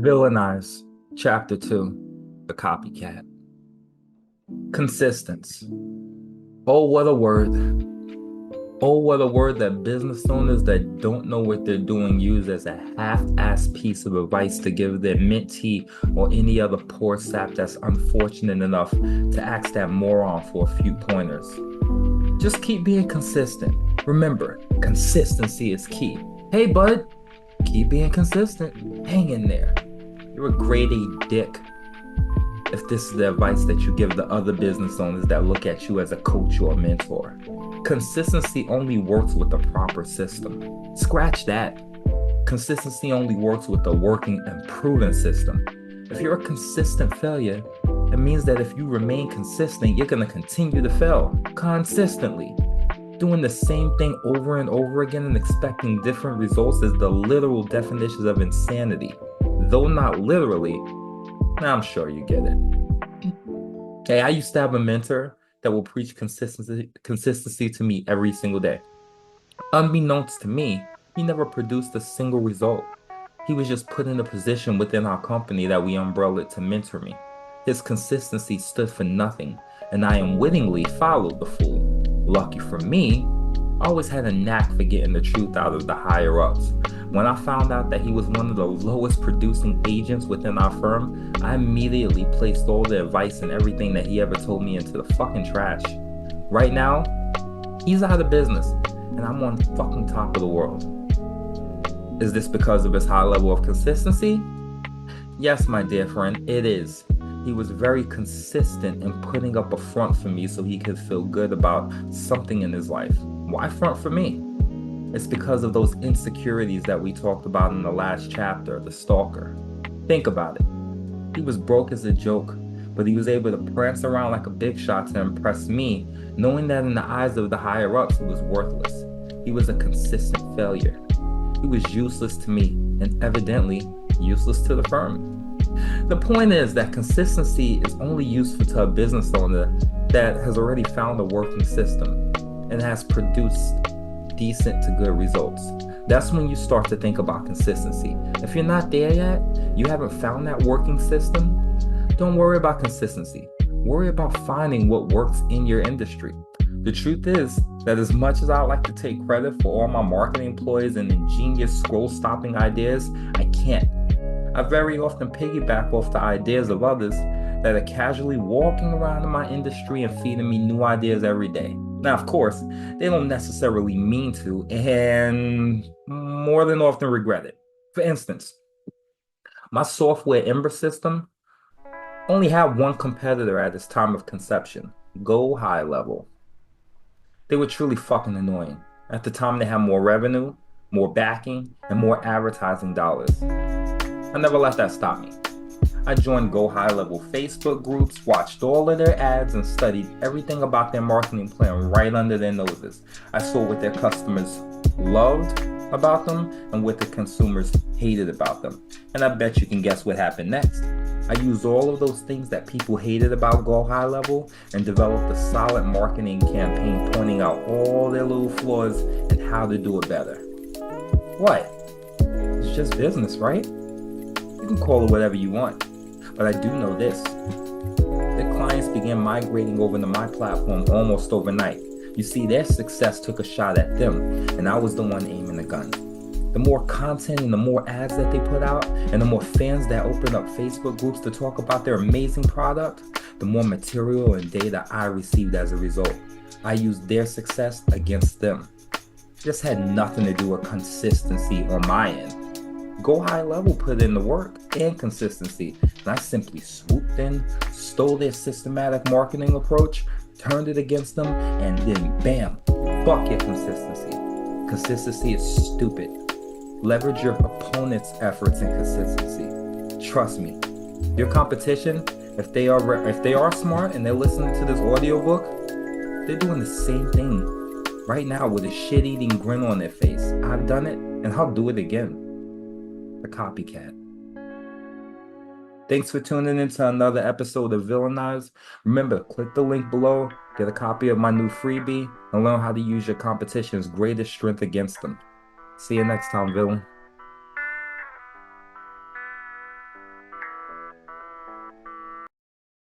Villainize, Chapter 2, The Copycat. Consistence. Oh, what a word. Oh, what a word that business owners that don't know what they're doing use as a half-assed piece of advice to give their mentee or any other poor sap that's unfortunate enough to ask that moron for a few pointers. Just keep being consistent. Remember, consistency is key. Hey, bud, keep being consistent. Hang in there. You're a grade A dick if this is the advice that you give the other business owners that look at you as a coach or a mentor. Consistency only works with the proper system. Scratch that. Consistency only works with a working and proven system. If you're a consistent failure, it means that if you remain consistent, you're going to continue to fail consistently. Doing the same thing over and over again and expecting different results is the literal definition of insanity. Though not literally, I'm sure you get it. Hey, I used to have a mentor that will preach consistency to me every single day. Unbeknownst to me, he never produced a single result. He was just put in a position within our company that we umbrellaed to mentor me. His consistency stood for nothing, and I unwittingly followed the fool. Lucky for me, I always had a knack for getting the truth out of the higher-ups. When I found out that he was one of the lowest producing agents within our firm, I immediately placed all the advice and everything that he ever told me into the fucking trash. Right now, he's out of business, and I'm on the fucking top of the world. Is this because of his high level of consistency? Yes, my dear friend, it is. He was very consistent in putting up a front for me so he could feel good about something in his life. Why front for me? It's because of those insecurities that we talked about in the last chapter, the stalker. Think about it. He was broke as a joke, but he was able to prance around like a big shot to impress me, knowing that in the eyes of the higher-ups he was worthless. He was a consistent failure. He was useless to me, and evidently useless to the firm. The point is that consistency is only useful to a business owner that has already found a working system and has produced decent to good results. That's when you start to think about consistency. If you're not there yet, you haven't found that working system, don't worry about consistency. Worry about finding what works in your industry. The truth is that as much as I like to take credit for all my marketing employees and ingenious scroll-stopping ideas, I can't. I very often piggyback off the ideas of others that are casually walking around in my industry and feeding me new ideas every day. Now, of course, they don't necessarily mean to, and more than often regret it. For instance, my software Ember system only had one competitor at its time of conception, Go High Level. They were truly fucking annoying. At the time, they had more revenue, more backing, and more advertising dollars. I never let that stop me. I joined Go High Level Facebook groups, watched all of their ads, and studied everything about their marketing plan right under their noses. I saw what their customers loved about them and what the consumers hated about them. And I bet you can guess what happened next. I used all of those things that people hated about Go High Level and developed a solid marketing campaign pointing out all their little flaws and how to do it better. What? It's just business, right? You can call it whatever you want. But I do know this. The clients began migrating over to my platform almost overnight. You see, their success took a shot at them, and I was the one aiming the gun. The more content and the more ads that they put out, and the more fans that opened up Facebook groups to talk about their amazing product, the more material and data I received as a result. I used their success against them. This had nothing to do with consistency on my end. Go High Level put in the work and consistency, and I simply swooped in, stole their systematic marketing approach, turned it against them, and then bam, fuck your consistency. Consistency is stupid. Leverage your opponent's efforts and consistency. Trust me, your competition, if they are smart and they're listening to this audiobook, they're doing the same thing right now with a shit-eating grin on their face. I've done it, and I'll do it again. The copycat. Thanks for tuning in to another episode of Villainize. Remember, click the link below, get a copy of my new freebie, and learn how to use your competition's greatest strength against them. See you next time, villain.